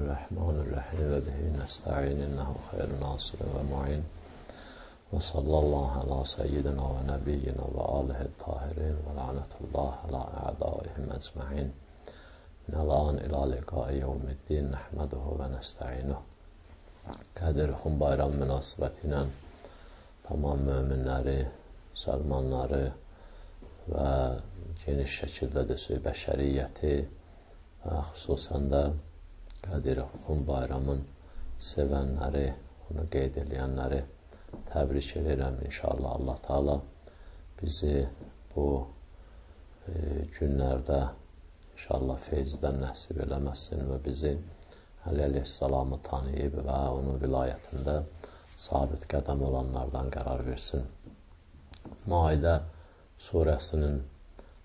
Bismillahirrahmanirrahim ve bihi nesta'in innehu hayrun nasir ve mu'in ve sallallahu ala seyyidina ve nebiyyina ve alihi tahirin ve lanetullah ala a'daihim ecma'in minel-an ila liqa'i yevmiddin nehmeduhu ve nesta'inuhu. Qədir-Xum bayram münasibəti ilə tamam möminləri, müsəlmanları və geniş şəkildə desək bəşəriyyəti və xüsusən də Qədir-Xum bayramın sevənləri, onu qeyd edənləri təbrik edirəm. İnşallah Allah Teala bizi bu günlərdə inşallah feyzdən nəsib eləməsin və bizi Əli əleyhissalamı tanıyıb və onun vilayətində sabit qədəm olanlardan qərar versin. Maidə surəsinin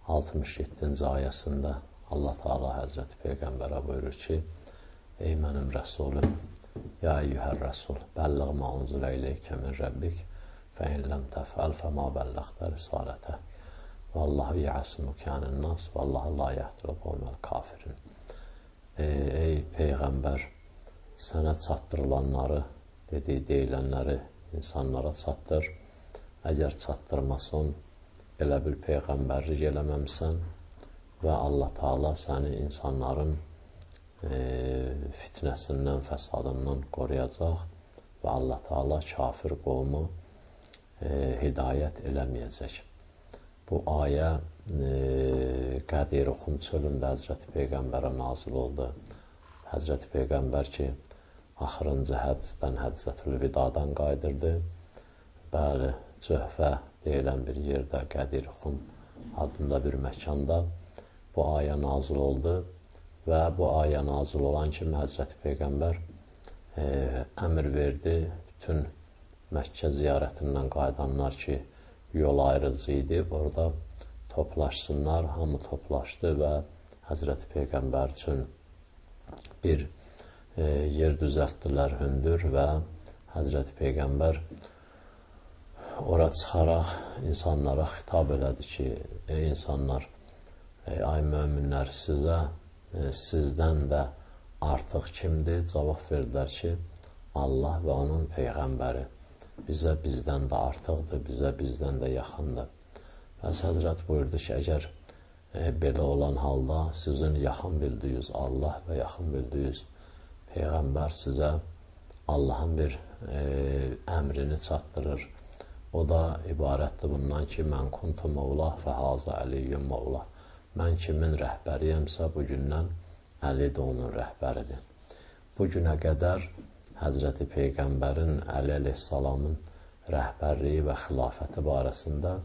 67-ci ayəsində Allah Teala Həzrəti Peyğəmbərə buyurur ki, ey mənim rəsulüm, ya eyyuhər rəsul, bəlliğ ma unzilə ileykə min rəbbik, fə in ləm təfəl fə ma bəlliğdə risalətə, və Allahu yəsimukə anin nas, və Allahu la yəhdil qovməl kafirin. Ey Peyğəmbər, sənə çatdırılanları, deyilənləri insanlara çatdır. Əgər çatdırmasın, elə bir Peyğəmbərlik eləməmsən və Allah Teala səni insanların fitnəsindən, fəsadından qoruyacaq və Allah Teala kafir qovmu hidayət eləməyəcək. Bu ayə Qədir-Xum çölündə Həzrəti Peyğəmbərə nazil oldu. Həzrəti Peyğəmbər ki, axırıncı həccdən, Həccətül-Vidadan qayıdırdı. Bəli, Cöhfə deyilən bir yerdə, Qədir-Xum adında bir məkanda bu ayə nazil oldu və bu ayə nazil olan kimi Həzrəti Peyğəmbər əmr verdi. Bütün Məkkə ziyarətindən qayıdanlar ki, yol ayrıcı idi, orada toplaşsınlar, hamı toplaşdı və Həzrəti Peyğəmbər üçün bir yer düzəltdilər, hündür və Həzrəti Peyğəmbər ora çıxaraq insanlara xitab elədi ki, ey insanlar, ay möminlər, sizdən də artıq kimdir? Cavab verdilər ki, Allah və onun Peyğəmbəri. Bizə bizdən də artıqdır, bizə bizdən də yaxındır. Bəs Həzrət buyurdu ki, əgər belə olan halda sizin yaxın bildiyiniz Allah və yaxın bildiyiniz Peyğəmbər sizə Allahın bir əmrini çatdırır. O da ibarətdir bundan ki, mən kuntu mevlah və hazə əliyyum mevlah. Mən kimin rəhbəriyəmsə, bugündən Əli də onun rəhbəridir. Bu günə qədər Həzrəti Peyğəmbərin, Əli əleyhissalamın rəhbərliyi və xilafəti barəsində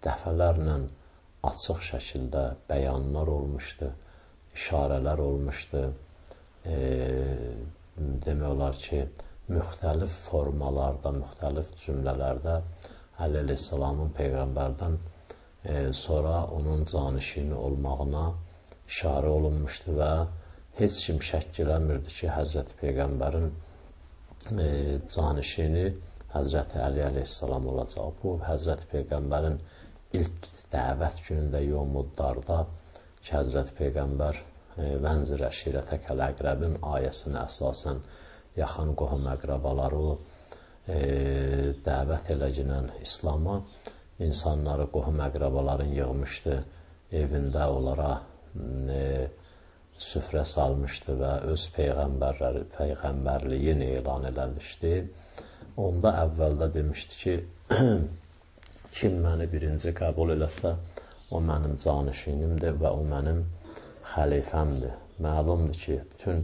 dəfələrlə açıq şəkildə bəyanlar olmuşdu, işarələr olmuşdu. Demək olar ki, müxtəlif formalarda, müxtəlif cümlələrdə Əli əleyhissalamın Peyğəmbərdən sonra onun canişini olmağına işarə olunmuşdu və heç kim şəkk eləmirdi ki, Həzrəti Peyğəmbərin canişini Həzrəti Əli əleyhissalam olacaq. Bu, Həzrəti Peyğəmbərin ilk dəvət günündə Yomuddarda ki, Həzrəti Peyğəmbər Vənzir əşirətəkəl əqrəbin ayəsinə əsasən yaxın qohum əqrəbaları dəvət eləginən İslama insanları, qohum əqrəbaların yığmışdı, evində onlara süfrə salmışdı və öz peyğəmbərliyini elan eləmişdi. Onda əvvəldə demişdi ki, kim məni birinci qəbul eləsə, o mənim canişinimdir və o mənim xəlifəmdir. Məlumdur ki, bütün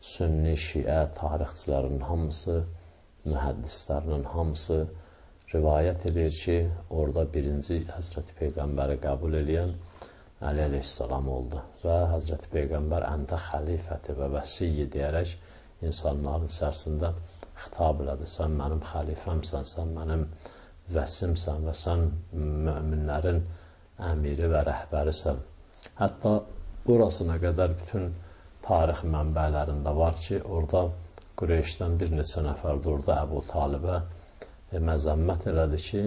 sünni, şiə tarixçilərinin hamısı, mühəddislərinin hamısı rivayət edir ki, orada birinci Həzrəti Peyğəmbəri qəbul eləyən Əli əleyhissalam oldu və Həzrəti Peyğəmbər əndə xəlifəti və vəsiyi deyərək insanların içərisində xitab elədi. Sən mənim xəlifəmsən, sən mənim vəsimsən və sən möminlərin əmiri və rəhbərisən. Hətta burasına qədər bütün tarix mənbələrində var ki, orada Qureyşdən bir neçə nəfər durdu Əbu Talibə məzəmmət elədi ki,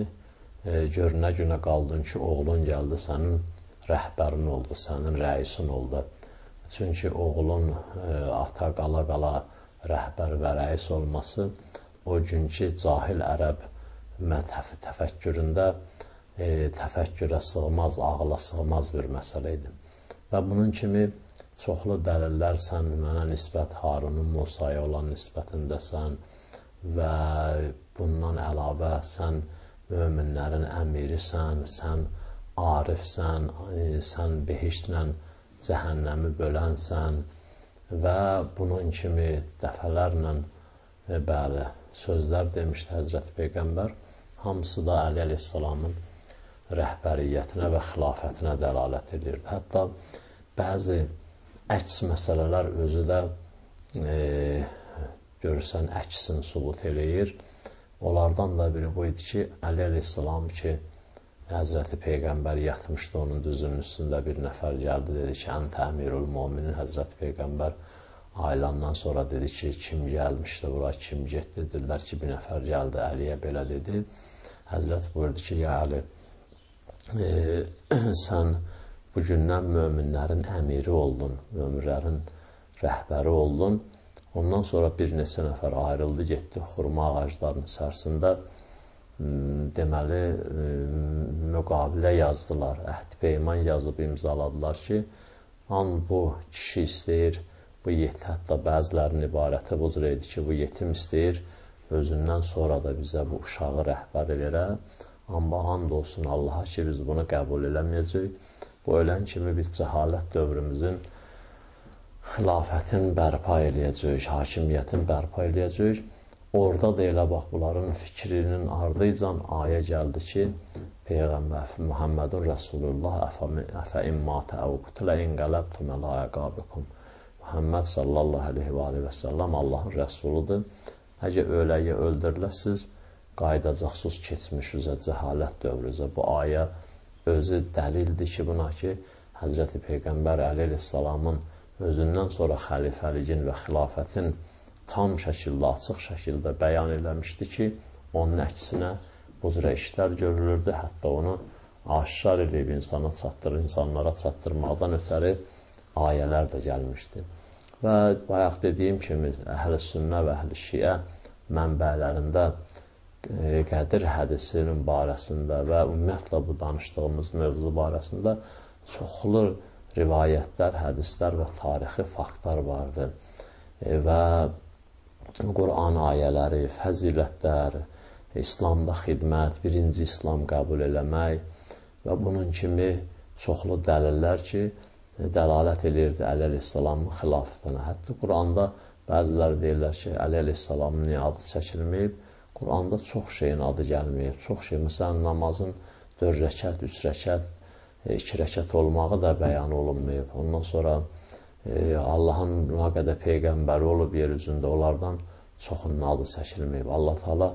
gör nə günə qaldın ki, oğlun gəldi sənin rəhbərin oldu, sənin rəisin oldu Çünki oğlun ata qala-qala rəhbər və rəis olması o günkü cahil ərəb təfəkküründə təfəkkürə sığmaz, ağla sığmaz bir məsələ idi. Və bunun kimi çoxlu dəlillər sən mənə nisbət Harunun Musaya olan nisbətindəsən və bundan əlavə sən möminlərin əmirisən, sən arifsən, sən behiştlə cəhənnəmi bölənsən və bunun kimi dəfələrlə bəli, sözlər demişdi Həzrəti Peyğəmbər, hamısı da Əli əleyhissalamın rəhbəriyyətinə və xilafətinə dəlalət edirdi. Hətta bəzi əks məsələlər özü də görürsən, əksin subut eləyir. Onlardan da biri bu idi ki, Əli əleyhissalam ki, Həzrəti Peyğəmbər yatmışdı onun düzünün üstündə, bir nəfər gəldi, dedi ki, Əntə əmirul müminin. Həzrəti Peyğəmbər ayılandan sonra dedi ki, kim gəlmişdi bura, kim getdi, dedilər ki, bir nəfər gəldi, Əliyə belə dedi. Həzrət buyurdu ki, ya Əli, sən bugündən möminlərin əmiri oldun, möminlərin rəhbəri oldun. Ondan sonra bir neçə nəfər ayrıldı, getdi xurma ağaclarının içərisində deməli, müqabilə yazdılar, əhd-i peyman yazıb imzaladılar ki, bu kişi istəyir, bu yetim, hətta bəzilərinin ibarəti bu cür idi ki, bu yetim istəyir, özündən sonra da bizə bu uşağı rəhbər elərə, amma and olsun Allaha ki, biz bunu qəbul eləməyəcək. Bu ölən kimi biz cəhalət dövrümüzün xilafətin bərpa eləyəcək, hakimiyyətin bərpa eləyəcək. Orada da elə bax, bunların fikrinin ardıycan ayə gəldi ki, Peyğəmbər Muhammedun Rasulullah əfə immatə əvqütlə inqələbtum ələ əqabikum. Muhammed sallallahu aleyhi və səlləm Allahın rəsuludur. Əgər öləyə öldürüləsiz, qaydacaqsız keçmiş üzə, cəhalət dövrü üzə. Bu ayə özü dəlildir ki, buna ki, Həzrəti Peyğəmbər əleyhissalamın özündən sonra xəlifəliyin və xilafətin tam şəkildə, açıq şəkildə bəyan eləmişdi ki, onun əksinə bu cürə işlər görülürdü. Hətta onu aşkar edib insanlara çatdırmaqdan ötəri ayələr də gəlmişdi. Və bayaq dediyim kimi, əhl-i sünnə və əhl-i şiə mənbələrində Qədir hədisinin barəsində və ümumiyyətlə bu danışdığımız mövzu barəsində çoxlu rivayətlər, hədislər və tarixi faktlar vardır. Və Quran ayələri, fəzilətlər, İslamda xidmət, birinci İslam qəbul eləmək və bunun kimi çoxlu dəlillər ki, dəlalət edirdi Əli əleyhissalamın xilafətinə. Hətta Quranda bəziləri deyirlər ki, Əli əleyhissalamın niyə adı çəkilməyib? Quranda çox şeyin adı gəlməyib. Çox şey, məsələn, namazın 4 rəkət, 3 rəkət, 2 rəkət olmağı da bəyan olunmayıb. Ondan sonra Allahın nə qədər peyğəmbəri olub yer üzündə, onlardan çoxunun adı çəkilməyib. Allah Teala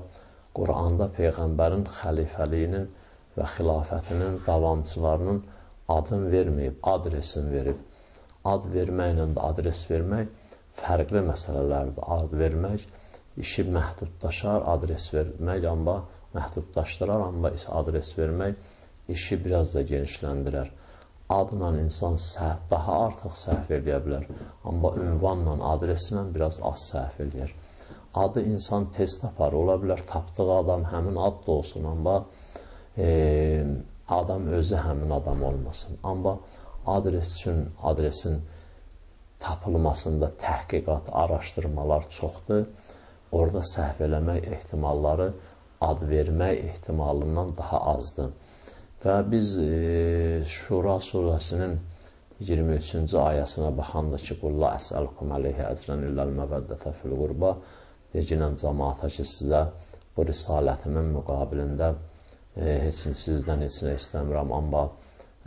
Quranda peyğəmbərin xəlifəliyinin və xilafətinin davamçılarının adını verməyib, adresini verib. Ad verməklə də adres vermək fərqli məsələlərdir. Ad vermək işi məhdudlaşar, adres vermək amma məhdudlaşdırar, amma adres vermək işi biraz da genişləndirər. Adla insan daha artıq səhv eləyə bilər, amma ünvanla, adreslə biraz az səhv eləyər. Adı insan tez tapar, ola bilər tapdığı adam həmin ad da olsun, amma adam özü həmin adam olmasın. Amma adres üçün adresin tapılmasında təhqiqat, araşdırmalar çoxdur. Orada səhv eləmək ehtimalları ad vermək ehtimalından daha azdır. Və biz Şura surəsinin 23-cü ayəsində baxanda ki, Qul la əsəlukum əleyhi əcrən illəl məvəddətə fil qurba, deginən cəmaata ki, sizə bu risalətimin müqabilində sizdən heç nə istəmirəm, amma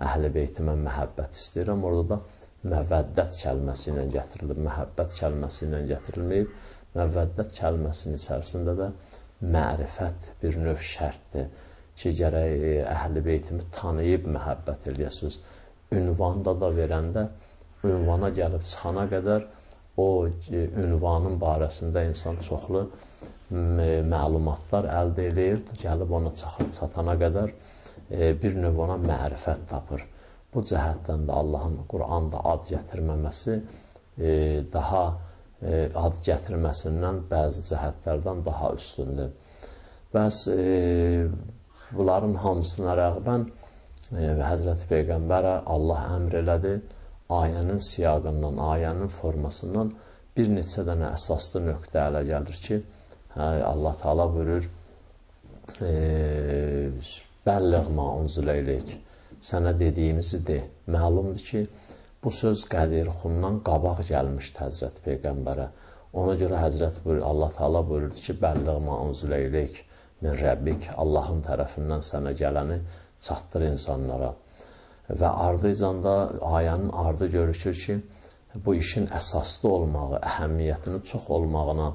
əhl-i beytimə məhəbbət istəyirəm. Orada da məvəddət kəlməsi ilə gətirilib, məhəbbət kəlməsi ilə gətirilməyib. Məvəddət kəlməsinin içərisində də mərifət bir növ şərtdir ki, gərək əhl-i beytimi tanıyıb məhəbbət eləyəsiniz. Ünvanda da verəndə, ünvana gəlib çıxana qədər o ünvanın barəsində insan çoxlu məlumatlar əldə edir, gəlib ona çatana qədər bir növ ona mərifət tapır. bu cəhətdən də Allahın Quranda ad gətirməməsi daha ad gətirməsindən bəzi cəhətlərdən daha üstündür. Bəs bunların hamısına rəğbən Həzrəti Peyğəmbərə Allah əmr elədi, ayənin siyaqından, ayənin formasından bir neçə dənə əsaslı nöqtə ələ gəlir ki, Allah Teala buyurur, bəlliğ ma unzilə ileyk, sənə dediyimizi de. Məlumdur ki, bu söz Qədir Xundan qabaq gəlmişdi Həzrəti Peyğəmbərə. Ona görə Allah Teala buyurdu ki, bəlliğ ma unzilə ileyk min Rəbbik, Allahın tərəfindən sənə gələni çatdır insanlara. Və ardıcan da ayənin ardı görüşür ki, bu işin əsaslı olmağı, əhəmiyyətinin çox olmağına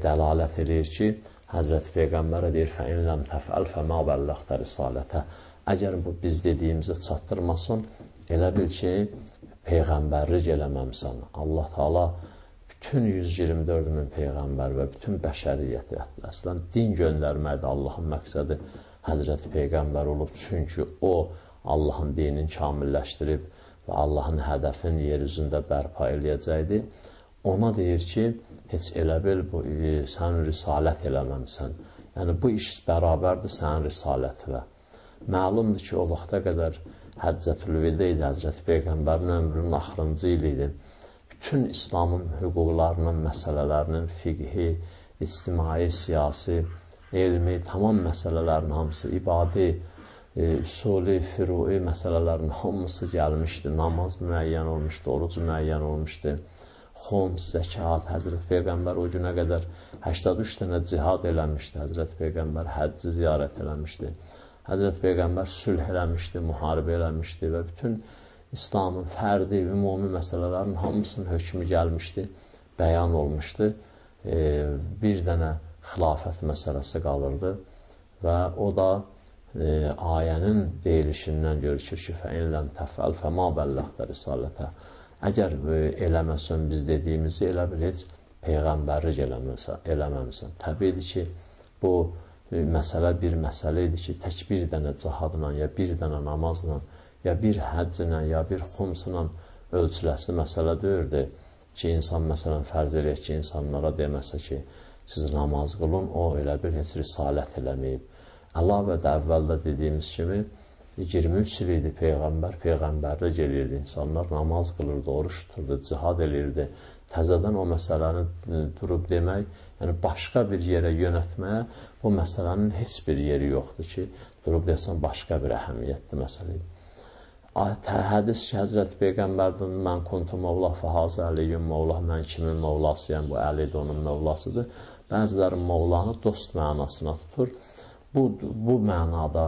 dəlalət edir ki, Həzrəti Peyğəmbərə deyir, fəin ləm təfəl fəmə bəlləxtə risalətə. Əgər bu biz dediyimizi çatdırmasın, elə bil ki, Peyğəmbərlik eləməmsən. Allah Teala bütün 124 min Peyğəmbər və bütün bəşəriyyəti, əslən, din göndərməkdə Allahın məqsədi Həzrəti Peyğəmbər olub. Çünki o, Allahın dinini kamilləşdirib və Allahın hədəfini yer üzündə bərpa eləyəcəkdir. Ona deyir ki, heç elə bil sən risalət eləməmsən. Yəni, bu iş bərabərdir sənin risalətinə. Məlumdur ki, o vaxta qədər Həccətül-Vidə idi, Həzrəti Peyğəmbərin ömrünün axırıncı ili idi. Bütün İslamın hüquqlarının, məsələlərinin, fiqhi, ictimai, siyasi, elmi, tamam məsələlərin hamısı, ibadi, üsuli, firui məsələlərin hamısı gəlmişdi. Namaz müəyyən olmuşdu, oruc müəyyən olmuşdu. Xums, zəkat, Həzrəti Peyğəmbər o günə qədər 83 dənə cihad eləmişdi. Həzrəti Peyğəmbər həcci ziyarət eləmişdi. Həzrəti Peyğəmbər sülh eləmişdi, müharibə eləmişdi və bütün İslamın fərdi, ümumi məsələlərin hamısının hökmü gəlmişdi, bəyan olmuşdu. Bir dənə xilafət məsələsi qalırdı və o da ayənin deyilişindən görüşür ki, fəin ləm təfəl fəmə bəlləxtə risalətə. Əgər eləməsən, biz dediyimizi elə bil, heç Peyğəmbərlik eləməmsən. Təbiidir ki, bu məsələ bir məsələ idi ki, tək bir dənə cihadla, ya bir dənə namazla, ya bir həcclə, ya bir xumsla ölçüləsi məsələ deyirdi ki, insan məsələn fərz eləyək ki, insanlara deməsə ki, siz namaz qılın, o elə bir heç risalət eləməyib. Əlavə də əvvəldə dediyimiz kimi, 23 il idi Peyğəmbərlik eləyirdi, insanlar namaz qılırdı, oruç tuturdu, cihad eləyirdi. Təzədən o məsələni durub demək, yəni başqa bir yerə yönətməyə bu məsələnin heç bir yeri yoxdur ki, durub desən başqa bir əhəmiyyətli məsələ idi. Hədis ki, Həzrəti Peyğəmbərdən mən kuntu Mevla fəhazə əliyyün Mevla, mən kimin Mevlasıyam, bu Əli də onun Mevlasıdır. Bəziləri Mevlanı dost mənasına tutur. Bu mənada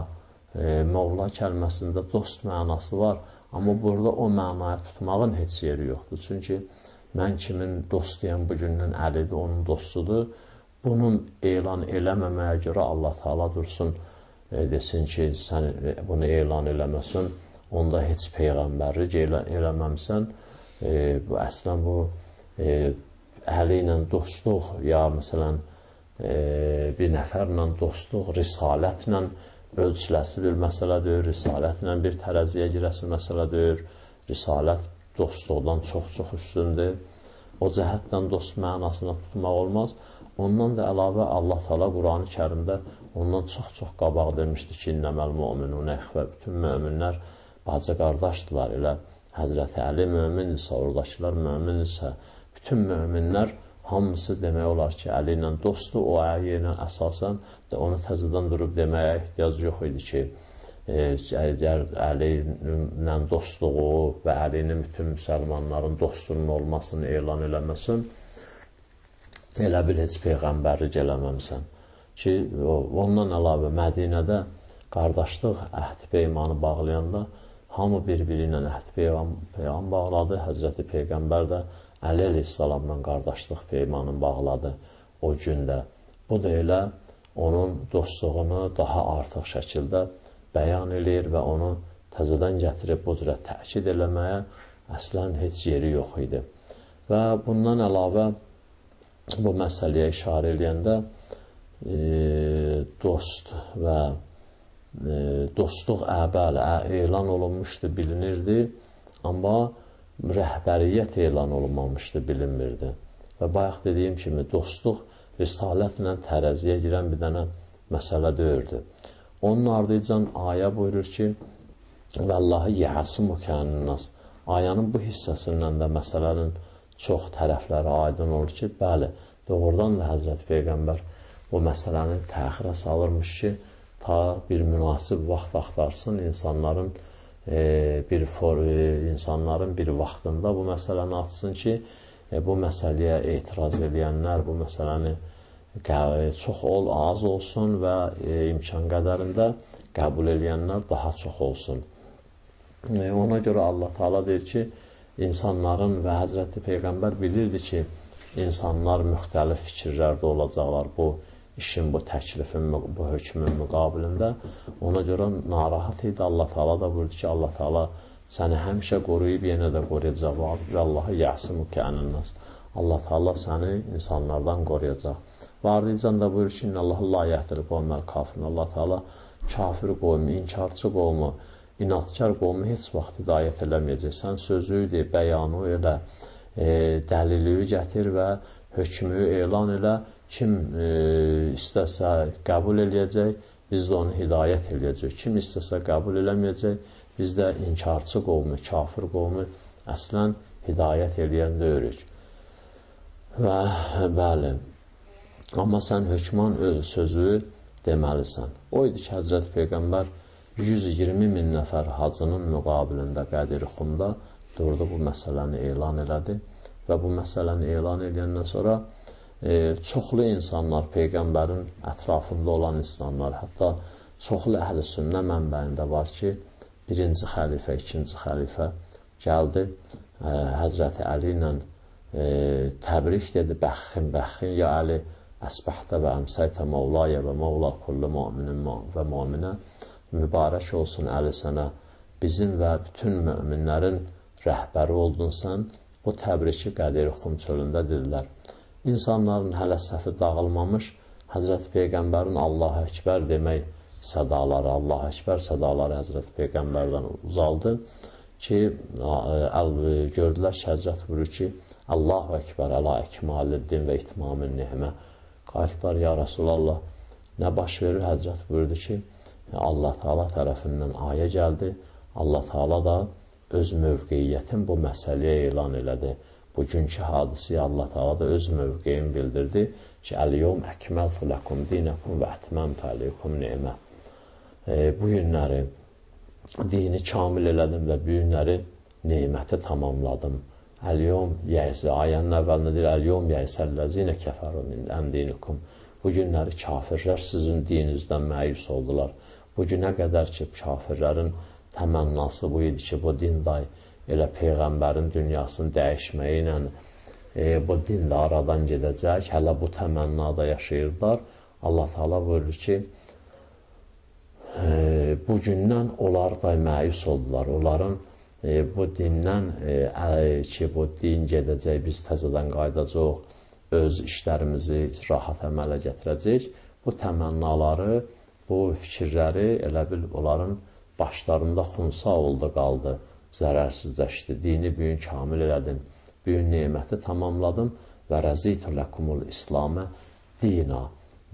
Mevla kəlməsində dost mənası var, amma burada o mənaya tutmağın heç yeri yoxdur. Çünki mən kimin dostuyam bugündən Əlidir, onun dostudur. Bunun elan eləməməyə görə Allah Teala dursun, desin ki, sən bunu elan eləməsin, onda heç Peyğəmbərlik eləməmsən. Əslən bu Əli ilə dostluq, ya məsələn bir nəfərlə dostluq, risalətlə ölçüləsi bir məsələ deyir, risalətlə bir tərəziyə girəsi məsələ deyir, risalət dostluqdan çox-çox üstündür. O cəhətdən dost mənasına tutmaq olmaz. Ondan da əlavə Allah Teala Qur'an-ı Kərimdə ondan çox-çox qabaq demişdi ki, innəməl müminunə ixvə, bütün möminlər bacı qardaşdılar. Elə Həzrəti Əli mömindirsə, oradakılar mömindirsə, bütün möminlər hamısı demək olar ki, Əli ilə dostdur. O ayəyə əsasən də onu təzədən durub deməyə ehtiyac yox idi ki, əgər Əli ilə dostluğu və Əlinin bütün müsəlmanların dostunun olmasını elan eləməsin, elə bil heç Peyğəmbərlik eləməmsən. Ki, ondan əlavə Mədinədə qardaşlıq əhd peymanı bağlayanda hamı bir-biri ilə əhd peyman bağladı. Həzrəti Peyğəmbər də Əli əleyhissalamla qardaşlıq peymanını bağladı o gündə. Bu da elə onun dostluğunu daha artıq şəkildə bəyan eləyir və onu təzədən gətirib bu cürə təkid eləməyə əslən heç yeri yox idi. Və bundan əlavə bu məsələyə işarə eləyəndə dost və dostluq elan olunmuşdu, bilinirdi, amma rəhbəriyyət elan olunmamışdı, bilinmirdi. Və bayaq dediyim kimi, dostluq risalətlə tərəziyə girən bir dənə məsələ deyirdi. Onun ardıcan ayə buyurur ki, Vəllahi yəhəsimuka ənnas. Ayənin bu hissəsindən də məsələnin çox tərəfləri aydın olur ki, bəli, doğrudan da Həzrəti Peyğəmbər bu məsələni təxirə salırmış ki, ta bir münasib vaxt axtarsın, insanların bir vaxtında bu məsələni açsın ki, bu məsələyə etiraz edənlər, bu məsələni çox az olsun və imkan qədərində qəbul edənlər daha çox olsun. Ona görə Allah Teala deyir ki, insanların və Həzrəti Peyğəmbər bilirdi ki, insanlar müxtəlif fikirlərdə olacaqlar bu işin, bu təklifin, bu hökmün müqabilində. Ona görə narahat idi. Allah Teala da buyurdu ki, Allah Teala səni həmişə qoruyub, yenə də qoruyacaq. Və Allahı yəsimuka ənnas. Allah Teala səni insanlardan qoruyacaq. Və ardınca da buyurur ki, Allah la yəhdir qovməl kafirin. Allah Teala kafir qovmu, inkarçı qovmu, inadkar qovmu heç vaxt hidayət eləməyəcək. Sən sözü de, bəyanı elə, dəliliyi gətir və hökmü elan elə. Kim istəsə qəbul eləyəcək, biz də onu hidayət eləyəcək. Kim istəsə qəbul eləməyəcək, biz də inkarçı qovmu, kafir qovmu əslən hidayət eləyən deyirik. Və bəli, amma sən hökman sözü deməlisən. O idi ki, Həzrəti Peyğəmbər 120 min nəfər hacının müqabilində Qədir-Xumda durdu, bu məsələni elan elədi və bu məsələni elan edəndən sonra çoxlu insanlar, Peyğəmbərin ətrafında olan insanlar, hətta çoxlu əhl-i sünnə mənbəyində var ki, birinci xəlifə, ikinci xəlifə gəldi, Həzrəti Əli ilə təbrik dedi, bəxxin, ya Əli, əsbəhdə və əmsəytə mavlaya və mavla kullu müminin və müminə, mübarək olsun Əli sənə, bizim və bütün möminlərin rəhbəri oldun sən, bu təbriki Qədir-Xum çölündə dedilər. İnsanların hələ səfi dağılmamış, Həzrəti Peyğəmbərin Allah-u Əkbər demək sədaları, Allah-u Əkbər sədaları Həzrəti Peyğəmbərdən uzaldı ki, gördülər ki, Həzrət buyurur ki, Allah-u Əkbər, əla əkmaliddin və itmamın nehmə. Qayıtlar, ya Rasulallah, nə baş verir? Həzrət buyurdu ki, Allah Teala tərəfindən ayə gəldi, Allah Teala da öz mövqeyiyyətin bu məsələyə elan elədi. Bugünkü hadisiyə Allah Teala da öz mövqeyini bildirdi ki, Əl-yevm əkməltu ləkum dinəkum və ətməmtu əleykum ne'mə. Bu günləri dini kamil elədim və bu günləri neməti tamamladım. Əl-yevm yəysə, ayənin əvvəlində deyir, Əl-yevm yəysəlləzinə kəfəru min əmdinikum. Bu günləri kafirlər sizin dininizdən məyus oldular. Bu günə qədər ki, kafirlərin təmənnası bu idi ki, bu din day elə Peyğəmbərin dünyasını dəyişməyi ilə bu din də aradan gedəcək. Hələ bu təmənnada yaşayırlar. Allah Teala buyurur ki, bu gündən onlar da məyus oldular. Onların bu dindən ki, bu din gedəcək, biz təzədən qaydacaq, öz işlərimizi rahat əmələ gətirəcək. Bu təmənnaları, bu fikirləri elə bil onların başlarında xunsa oldu, qaldı, zərərsizləşdi. Dini büyün kamil elədim, büyün neməti tamamladım və rəzitu ləkumul İslamə dina.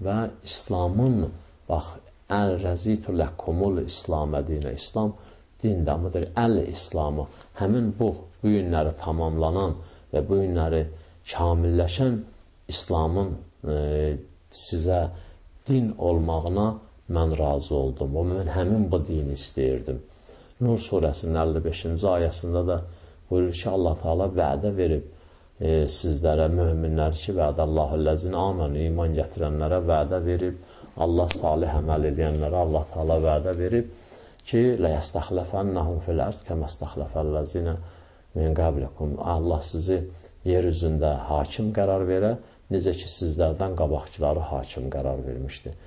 Və İslamın, bax, əl-rəzitu ləkumul İslamə dina. İslam dindamıdır, əl-İslamı. Həmin bu günləri tamamlanan və bu günləri kamilləşən İslamın sizə din olmağına mən razı oldum. Mən həmin bu dini istəyirdim. Nur surəsinin 55-ci ayəsində də buyurur ki, Allah Teala vədə verib sizlərə, möminlər ki, vədəllahüllezine amenu, iman gətirənlərə vədə verib, Allah salih əməl edənlərə Allah Teala vədə verib ki, ləyəstəxləfənnəhum fil-ərd kəməstəxləfəllezine min qablikum. Allah sizi yer üzündə hakim qərar verə, necə ki, sizlərdən qabaqçıları hakim qərar vermişdi.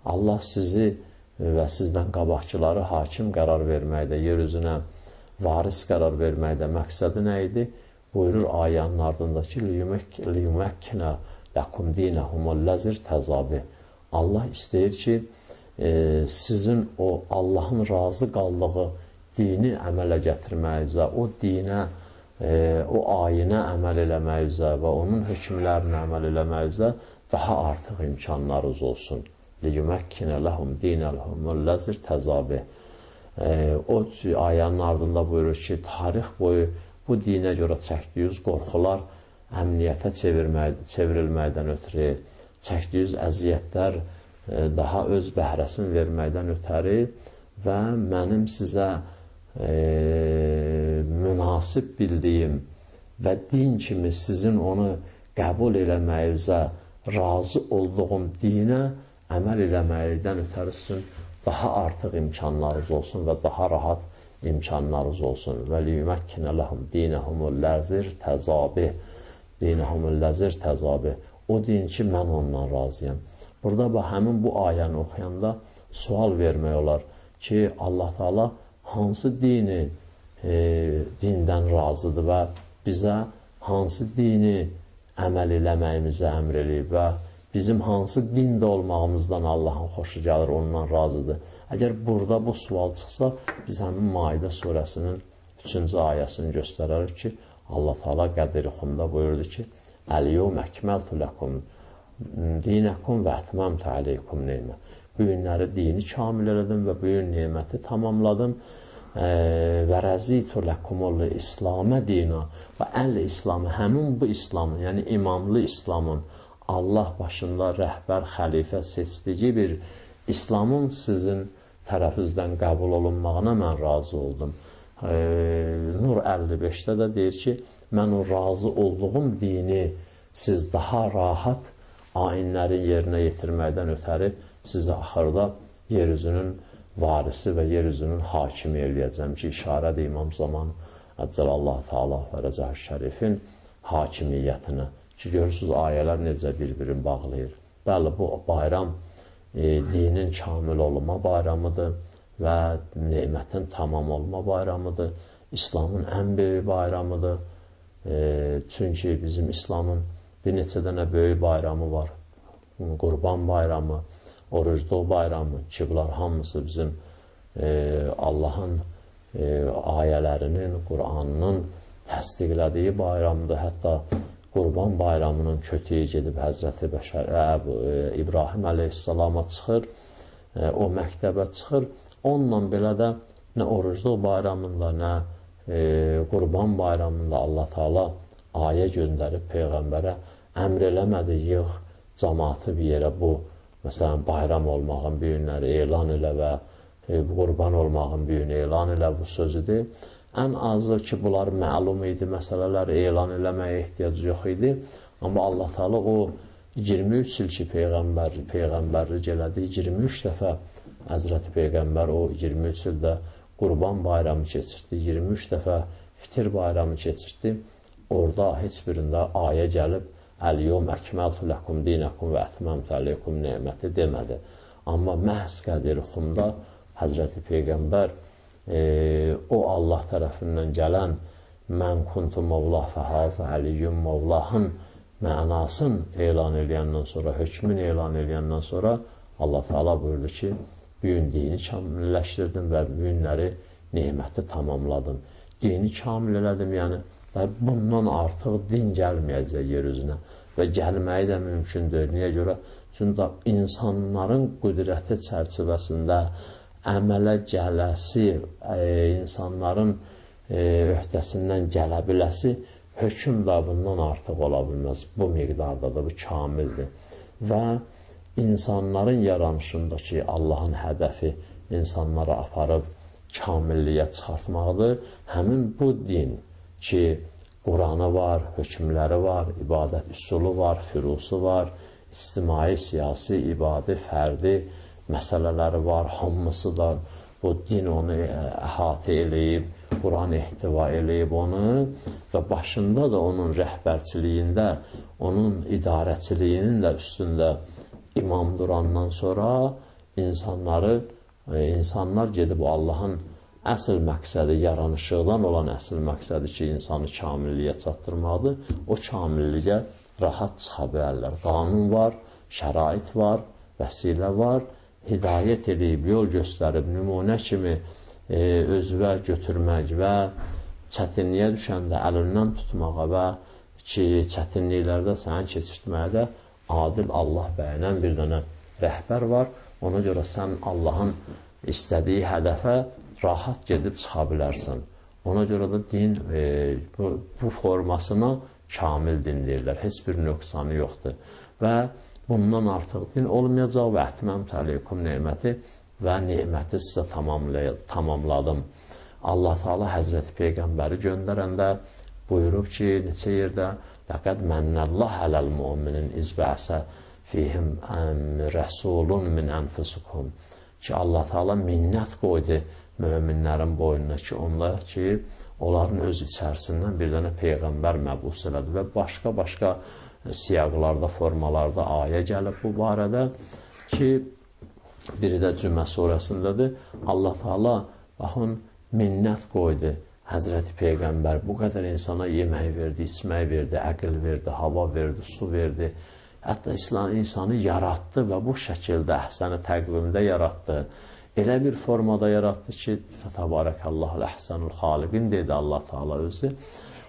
Allah sizi və sizdən qabaqçıları hakim qərar verməkdə, yer üzünə varis qərar verməkdə məqsədi nə idi? Buyurur ayənin ardındakı liyuməkkinə ləkum dinəhumul ləzir təzabi. Allah istəyir ki, sizin o Allahın razı qaldığı dini əmələ gətirməyinizə, o dinə, o ayinə əməl eləməyinizə və onun hökmlərinə əməl eləməyinizə daha artıq imkanlarınız olsun. لِيُمَكِّنَ لَهُمْ دِينَهُمُ الَّذِي ارْتَضَىٰ. O ayənin ardında buyurur ki, tarix boyu bu dinə görə çəkdiyiniz qorxular əmniyyətə çevrilməkdən ötürü, çəkdiyiniz əziyyətlər daha öz bəhrəsini verməkdən ötürü və mənim sizə münasib bildiyim və din kimi sizin onu qəbul eləməyinizə razı olduğum dinə əməl eləməkdən ötürü sizin daha artıq imkanlarınız olsun və daha rahat imkanlarınız olsun. Və liyuməkkina ləhum dinəhumullazir təzabi. Dinəhumullazir təzabi. O din ki, mən ondan razıyam. Burada həmin bu ayəni oxuyanda sual vermək olar ki, Allah Teala hansı dini dindən razıdır və bizə hansı dini əməl eləməyimizi əmr eləyib və bizim hansı dində olmağımızdan Allahın xoşu gəlir, ondan razıdır. Əgər burada bu sual çıxsa, biz həmin Maidə surəsinin 3-cü ayəsini göstərərik ki, Allah Teala Qədir-i Xumda buyurdu ki, Əl-yevm əkməltu ləkum dinəkum və ətməmtu aleykum neymə. Bu günləri dini kamil elədim və bu gün neməti tamamladım və rəzitu ləkumullu İslamə dina və əl-İslamı, həmin bu İslamın, yəni imamlı İslamın, Allah başında rəhbər, xəlifə seçdiyi bir İslamın sizin tərəfinizdən qəbul olunmağına mən razı oldum. Nur 55-də də deyir ki, mən o razı olduğum dini siz daha rahat ayinlərin yerinə yetirməkdən ötəri sizə axırda yeryüzünün varisi və yeryüzünün hakimi eləyəcəm ki, işarədir İmam Zaman Əccəlallah Teala və Rəcəh Şərifin hakimiyyətinə. Ki, görürsünüz, ayələr necə bir-birini bağlayır. Bəli, bu bayram dinin kamil olma bayramıdır və nemətin tamam olma bayramıdır. İslamın ən böyük bayramıdır. Çünki bizim İslamın bir neçə dənə böyük bayramı var. Qurban bayramı, orucluq bayramı ki, bunlar hamısı bizim Allahın ayələrinin, Qur'anının təsdiqlədiyi bayramıdır. Hətta Qurban bayramının kötüyü gedib Həzrəti İbrahim əleyhissalama çıxır, o məktəbə çıxır. Onunla belə də nə orucluq bayramında, nə Qurban bayramında Allah Teala ayə göndərib Peyğəmbərə əmr eləmədi, yığ cəmaatı bir yerə bu, məsələn, bayram olmağın bir günləri elan elə və qurban olmağın bir günü elan elə bu sözüdür. Ən azı ki, bunlar məlum idi, məsələlər elan eləməyə ehtiyac yox idi. Amma Allah Teala o 23 il ki, Peyğəmbərlik elədi, 23 dəfə Həzrəti Peyğəmbər o 23 ildə Qurban bayramı keçirdi, 23 dəfə Fitir bayramı keçirdi. Orada heç birində ayə gəlib, Əl-yevm əkməltu ləkum dinəkum və ətməmtu aleykum neməti demədi. Amma məhz Qədir-i Xumda Həzrəti Peyğəmbər o Allah tərəfindən gələn mən kuntu mevlah fəhazə əliyyum mevlahın mənasını elan eləyəndən sonra, hökmünü elan eləyəndən sonra Allah Teala buyurdu ki, bu gün dini kamilləşdirdim və bu günləri neməti tamamladım. Dini kamil elədim, yəni bundan artıq din gəlməyəcək yer üzünə və gəlməyi də mümkündür. Niyə görə? Çünki insanların qüdrəti çərçivəsində əmələ gələsi, insanların öhdəsindən gələ biləsi hökm də bundan artıq ola bilməz. Bu miqdardadır, bu kamildir. Və insanların yaranışındakı Allahın hədəfi insanları aparıb kamilliyə çıxartmaqdır. Həmin bu din ki, Quranı var, hökmləri var, ibadət üsulu var, fürusu var, ictimai, siyasi, ibadi, fərdi məsələləri var, hamısı da bu din onu əhatə eləyib, Quran ehtiva eləyib onu və başında da onun rəhbərçiliyində, onun idarəçiliyinin də üstündə imam durandan sonra insanlar gedib Allahın əsl məqsədi, yaranışıqdan olan əsl məqsədi ki, insanı kamilliyə çatdırmaqdır, o kamilliyə rahat çıxa bilərlər. Qanun var, şərait var, vəsilə var hidayət edib, yol göstərib, nümunə kimi özünə götürmək və çətinliyə düşəndə əlindən tutmağa və ki, çətinliklərdə səni keçirtməyə də adil Allah bəyənən bir dənə rəhbər var. Ona görə sən Allahın istədiyi hədəfə rahat gedib çıxa bilərsən. Ona görə də din bu formasına kamil din deyirlər. Heç bir nöqsanı yoxdur. Və bundan artıq din olmayacaq və ətməmtü aleykum neməti və neməti sizə tamamladım. Allah Teala Həzrəti Peyğəmbəri göndərəndə buyurub ki, neçə yerdə Ləqəd mənnəllah ələl müminin izbəsə fihim rəsulun min ənfusukum ki, Allah Teala minnət qoydu möminlərin boynuna ki, onlar ki, onların öz içərisindən bir dənə Peyğəmbər məbus elədi və başqa siyaqlarda, formalarda ayə gəlib bu barədə ki, biri də Cümə surəsindədir. Allah Teala, baxın, minnət qoydu. Həzrəti Peyğəmbər bu qədər insana yemək verdi, içmək verdi, əql verdi, hava verdi, su verdi. Hətta insanı yaratdı və bu şəkildə əhsəni təqvimdə yaratdı. Elə bir formada yaratdı ki, Fətəbarəkəllahul əhsənul xaliqin dedi Allah Teala özü.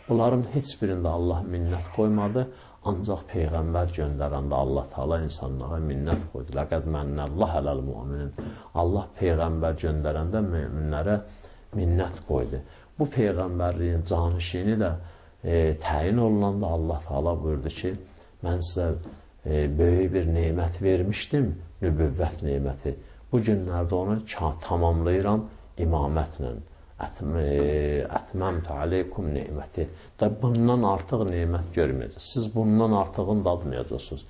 Onların heç birində Allah minnət qoymadı. Ancaq Peyğəmbər göndərəndə Allah Teala insanlara minnət qoydu. Ləqəd mənnəllah ələl müminin. Allah Peyğəmbər göndərəndə müminlərə minnət qoydu. Bu Peyğəmbərliyin canişini də təyin olunanda Allah Teala buyurdu ki, mən sizə böyük bir nemət vermişdim, nübüvvət neməti. Bu günlərdə onu tamamlayıram imamətlə. Ətməmtü aleykum neməti. Bundan artıq nemət görməyəcəksiniz. Siz bundan artığını dadmayacaqsınız.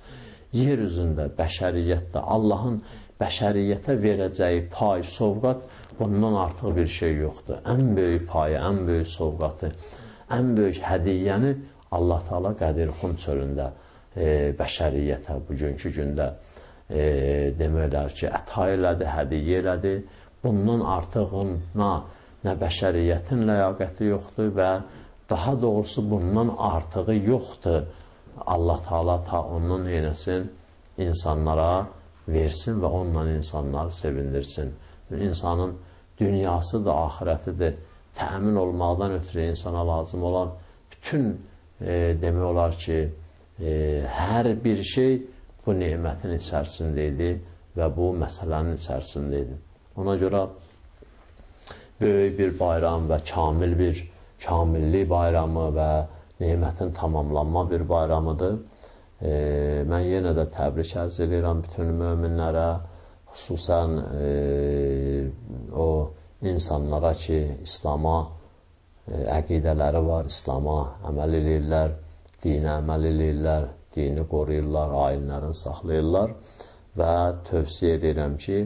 Yer üzündə, bəşəriyyətdə Allahın bəşəriyyətə verəcəyi pay, sovqat bundan artıq bir şey yoxdur. Ən böyük payı, ən böyük sovqatı, ən böyük hədiyyəni Allah Teala Qədirxum çölündə bəşəriyyətə bugünkü gündə demək olar ki, əta elədi, hədiyyə elədi. Bundan artığına nə bəşəriyyətin ləyaqəti yoxdur və daha doğrusu bundan artığı yoxdur. Allah Teala ta ondan eyləsin, insanlara versin və onunla insanları sevindirsin. İnsanın dünyası da, ahirəti də təmin olmaqdan ötürü insana lazım olan bütün demək olar ki, hər bir şey bu nemətin içərisində idi və bu məsələnin içərisində idi. Ona görə böyük bir bayram və kamillik bayramı və nemətin tamamlanma bir bayramıdır. Mən yenə də təbrik ərz edirəm bütün möminlərə, xüsusən o insanlara ki, İslama əqidələri var, İslama əməl edirlər, dinə əməl edirlər, dini qoruyurlar, ayinlərini saxlayırlar və tövsiyə edirəm ki,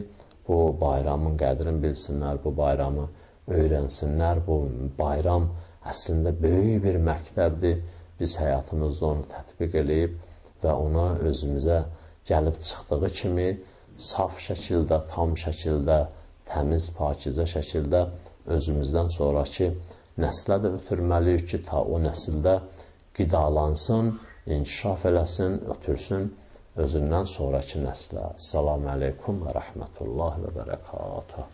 bu bayramın qədrini bilsinlər, bu bayramı öyrənsinlər. Bu bayram əslində böyük bir məktəbdir. Biz həyatımızda onu tətbiq edib və ona özümüzə gəlib çıxdığı kimi saf şəkildə, tam şəkildə, təmiz, pakizə şəkildə özümüzdən sonraki nəslə də ötürməliyik ki, ta o nəsildə qidalansın, inkişaf eləsin, ötürsün özündən sonraki nəslə. Selamun aleyküm və rəhmətullah və bərəkatuhu.